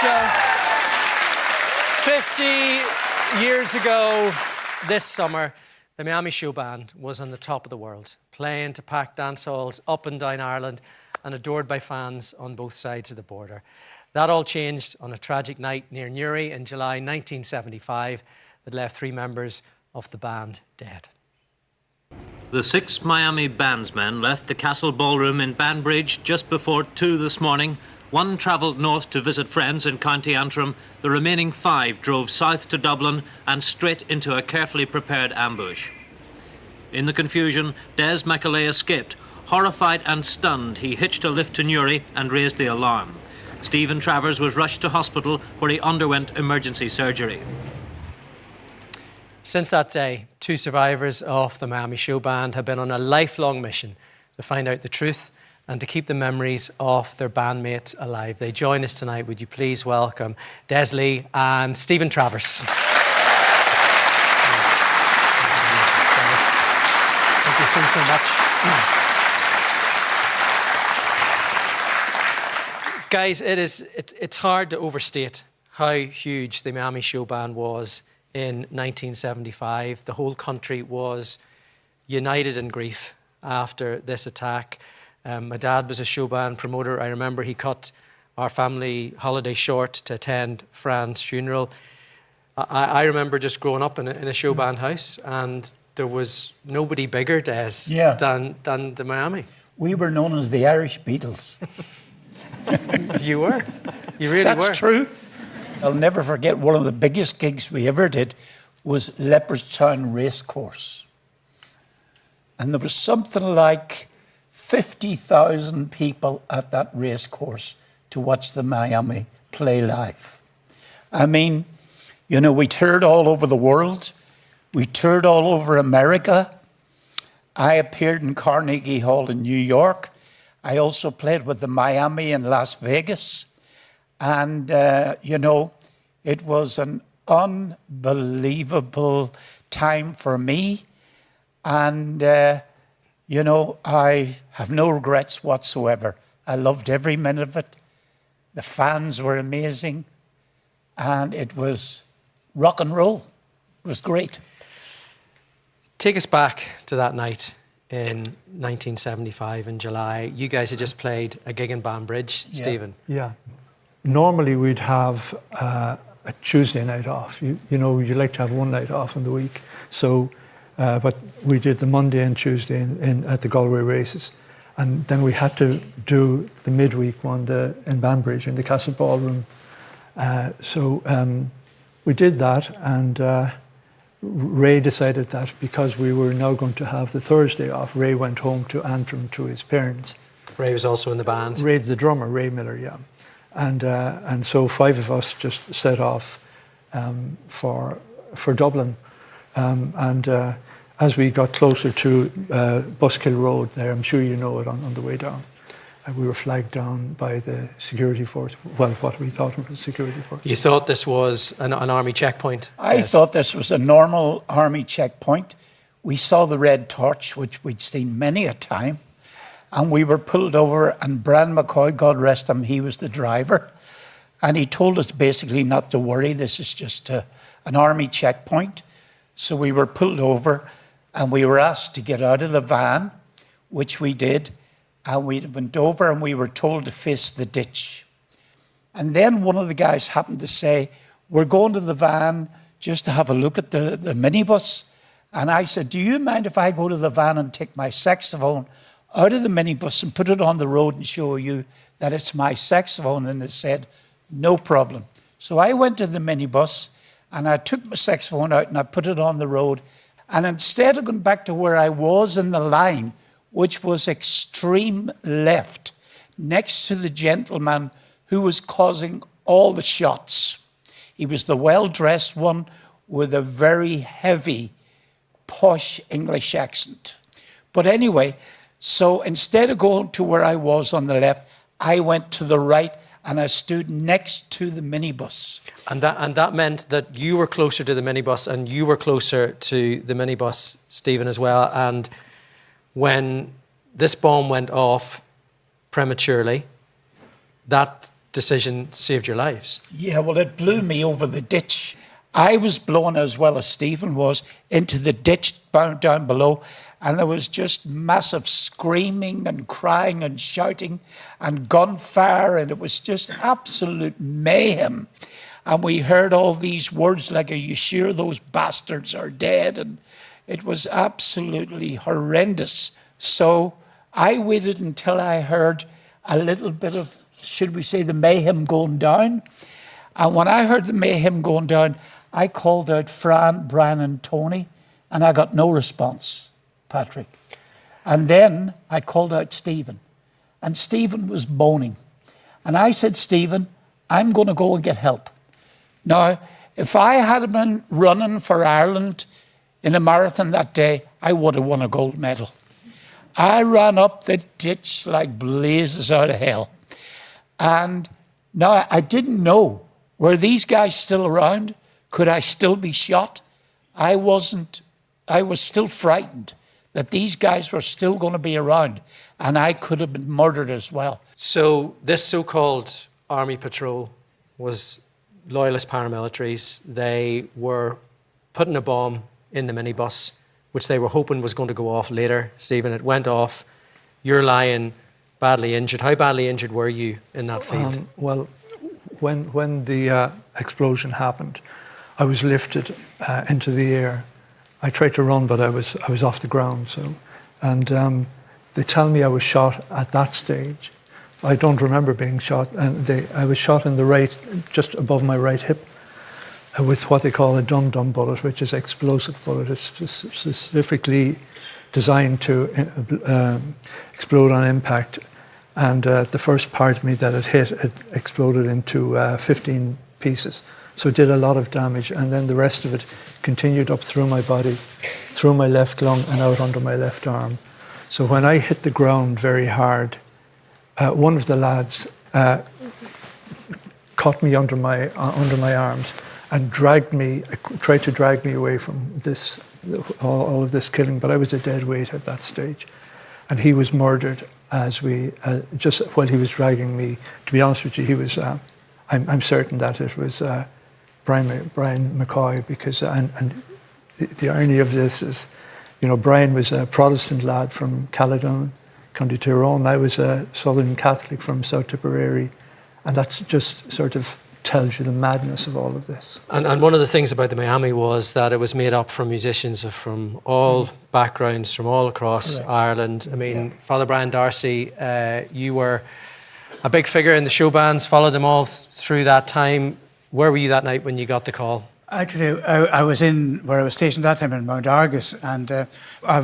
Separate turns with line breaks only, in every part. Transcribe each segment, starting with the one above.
show. 50 years ago this summer, the Miami Showband was on the top of the world, playing to packed dance halls up and down Ireland and adored by fans on both sides of the border. That all changed on a tragic night near Newry in July 1975 that left 3 members of the band dead.
The 6 Miami bandsmen left the Castle Ballroom in Banbridge just before 2 this morning. 1 travelled north to visit friends in County Antrim. The remaining 5 drove south to Dublin and straight into a carefully prepared ambush. In the confusion, Des Macaulay escaped. Horrified and stunned, he hitched a lift to Newry and raised the alarm. Stephen Travers was rushed to hospital where he underwent emergency surgery.
Since that day, 2 survivors of the Miami Showband have been on a lifelong mission to find out the truth and to keep the memories of their bandmates alive. They join us tonight. Would you please welcome Des Lee and Stephen Travers. Thank you so much. Guys, it's hard to overstate how huge the Miami Showband was in 1975. The whole country was united in grief after this attack. My dad was a showband promoter. I remember he cut our family holiday short to attend Fran's funeral. I remember just growing up in a showband house, and there was nobody bigger, Des, than the Miami.
We were known as the Irish Beatles.
You were. You really were.
That's true. I'll never forget one of the biggest gigs we ever did was Leopardstown Racecourse. And there was something like 50,000 people at that racecourse to watch the Miami play live. I mean, you know, we toured all over the world. We toured all over America. I appeared in Carnegie Hall in New York. I also played with the Miami in Las Vegas. And, you know, it was an unbelievable time for me. And, you know, I have no regrets whatsoever. I loved every minute of it. The fans were amazing. And it was rock and roll. It was great.
Take us back to that night in 1975 in July. You guys had just played a gig in Banbridge, Stephen.
Yeah. Normally we'd have a Tuesday night off. You know, you like to have one night off in the week. So, but we did the Monday and Tuesday at the Galway races. And then we had to do the midweek one in Banbridge in the Castle Ballroom. So we did that, and Ray decided that because we were now going to have the Thursday off, Ray went home to Antrim to his parents.
Ray was also in the band.
Ray's the drummer, Ray Miller, yeah. And so 5 of us just set off for Dublin. As we got closer to Buskill Road there, I'm sure you know it on the way down, we were flagged down by the security force, well, what we thought was security force.
You thought this was an army checkpoint?
I thought this was a normal army checkpoint. We saw the red torch, which we'd seen many a time, and we were pulled over, and Bran McCoy, God rest him, he was the driver, and he told us basically not to worry, this is just an army checkpoint. So we were pulled over, and we were asked to get out of the van, which we did. And we went over and we were told to face the ditch. And then one of the guys happened to say, we're going to the van just to have a look at the minibus. And I said, do you mind if I go to the van and take my saxophone out of the minibus and put it on the road and show you that it's my saxophone? And they said, no problem. So I went to the minibus and I took my saxophone out and I put it on the road. And instead of going back to where I was in the line, which was extreme left, next to the gentleman who was causing all the shots. He was the well-dressed one with a very heavy, posh English accent. But anyway, so instead of going to where I was on the left, I went to the right and I stood next to the minibus.
And that meant that you were closer to the minibus and you were closer to the minibus, Stephen, as well. And when this bomb went off prematurely, that decision saved your lives.
Yeah, well, it blew me over the ditch. I was blown, as well as Stephen was, into the ditch down below, and there was just massive screaming and crying and shouting and gunfire, and it was just absolute mayhem. And we heard all these words like, "Are you sure those bastards are dead?" And it was absolutely horrendous. So I waited until I heard a little bit of, should we say, the mayhem going down. And when I heard the mayhem going down, I called out Fran, Brian and Tony, and I got no response, Patrick. And then I called out Stephen, and Stephen was moaning. And I said, "Stephen, I'm going to go and get help." Now, if I had been running for Ireland in a marathon that day, I would have won a gold medal. I ran up the ditch like blazes out of hell. And now I didn't know, were these guys still around? Could I still be shot? I wasn't. I was still frightened that these guys were still going to be around, and I could have been murdered as well.
So this so-called army patrol was loyalist paramilitaries. They were putting a bomb in the minibus, which they were hoping was going to go off later. Stephen, it went off. You're lying badly injured. How badly injured were you in that field?
Well, when the explosion happened, I was lifted into the air. I tried to run, but I was off the ground. So, and they tell me I was shot at that stage. I don't remember being shot, and I was shot in the right, just above my right hip, with what they call a dum-dum bullet, which is explosive bullet. It's specifically designed to explode on impact. And the first part of me that it hit, it exploded into 15 pieces. So it did a lot of damage, and then the rest of it continued up through my body, through my left lung and out under my left arm. So when I hit the ground very hard, one of the lads caught me under my arms and tried to drag me away from this, all of this killing, but I was a dead weight at that stage. And he was murdered just while he was dragging me. To be honest with you, he was, I'm certain that it was Brian McCoy, because, and the irony of this is, you know, Brian was a Protestant lad from Caledon, County Tyrone. I was a Southern Catholic from South Tipperary, and that just sort of tells you the madness of all of this.
And one of the things about the Miami was that it was made up from musicians from all backgrounds, from all across Ireland. I mean, Father Brian Darcy, you were a big figure in the show bands, followed them all through that time. Where were you that night when you got the call?
Actually, I was in where I was stationed that time in Mount Argus, and a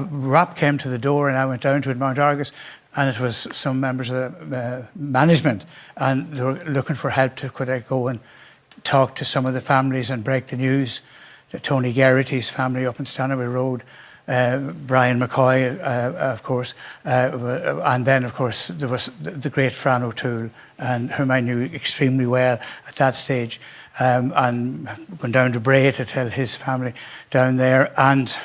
rap came to the door, and I went down to it, Mount Argus, and it was some members of the management, and they were looking for help to could I go and talk to some of the families and break the news. Tony Garrity's family up in Stanaway Road, Brian McCoy, of course, and then of course there was the great Fran O'Toole, and whom I knew extremely well at that stage. And went down to Bray to tell his family down there, and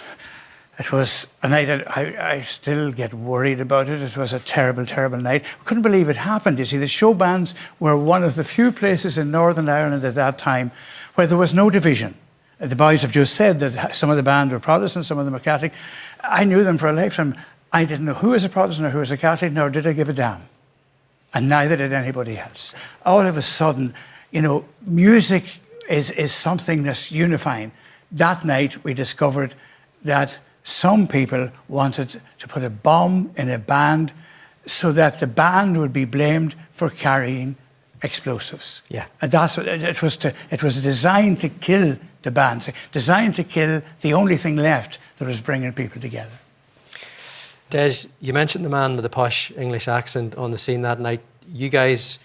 it was a night I still get worried about it. It was a terrible, terrible night. I couldn't believe it happened. You see, the show bands were one of the few places in Northern Ireland at that time where there was no division. The boys have just said that some of the band were Protestant, some of them were Catholic. I knew them for a lifetime. I didn't know who was a Protestant or who was a Catholic, nor did I give a damn. And neither did anybody else. All of a sudden, you know, music is something that's unifying. That night we discovered that some people wanted to put a bomb in a band so that the band would be blamed for carrying explosives.
Yeah.
And that's what it was. It was designed to kill the band, designed to kill the only thing left that was bringing people together.
Des, you mentioned the man with the posh English accent on the scene that night. You guys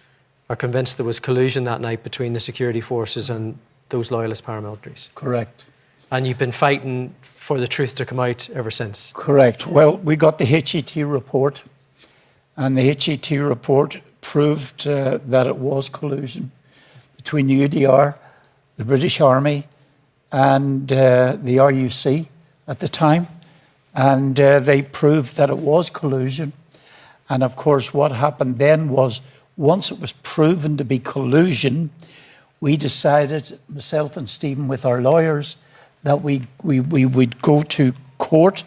are convinced there was collusion that night between the security forces and those loyalist paramilitaries.
Correct.
And you've been fighting for the truth to come out ever since.
Correct. Well, we got the HET report, and the HET report proved that it was collusion between the UDR, the British Army, and the RUC at the time. And they proved that it was collusion. And of course, what happened then was Once it was proven to be collusion, we decided, myself and Stephen with our lawyers, that we would go to court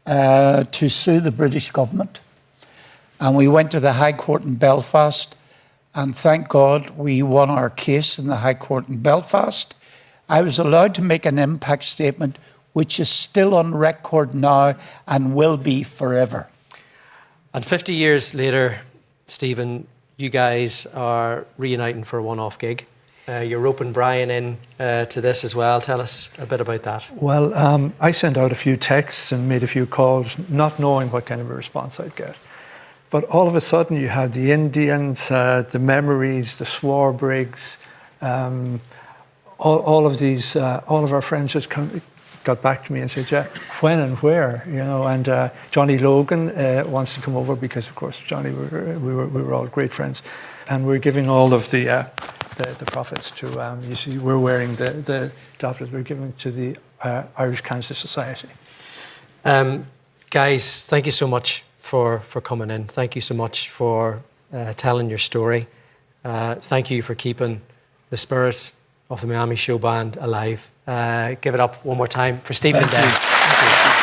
to sue the British government. And we went to the High Court in Belfast, and thank God we won our case in the High Court in Belfast. I was allowed to make an impact statement, which is still on record now and will be forever.
And 50 years later, Stephen, you guys are reuniting for a one-off gig. You're roping Brian in to this as well. Tell us a bit about that.
Well, I sent out a few texts and made a few calls, not knowing what kind of a response I'd get. But all of a sudden, you had the Indians, the Memories, the Swarbrigs, all of our friends just got back to me and said, "Yeah, when and where?" You know, and Johnny Logan wants to come over because, of course, Johnny, we were all great friends, and we're giving all of the profits to. You see, we're wearing the doffers. We're giving to the Irish Cancer Society.
Guys, thank you so much for coming in. Thank you so much for telling your story. Thank you for keeping the spirit of the Miami Show Band alive. Give it up one more time for Stephen and Dan. Thank you.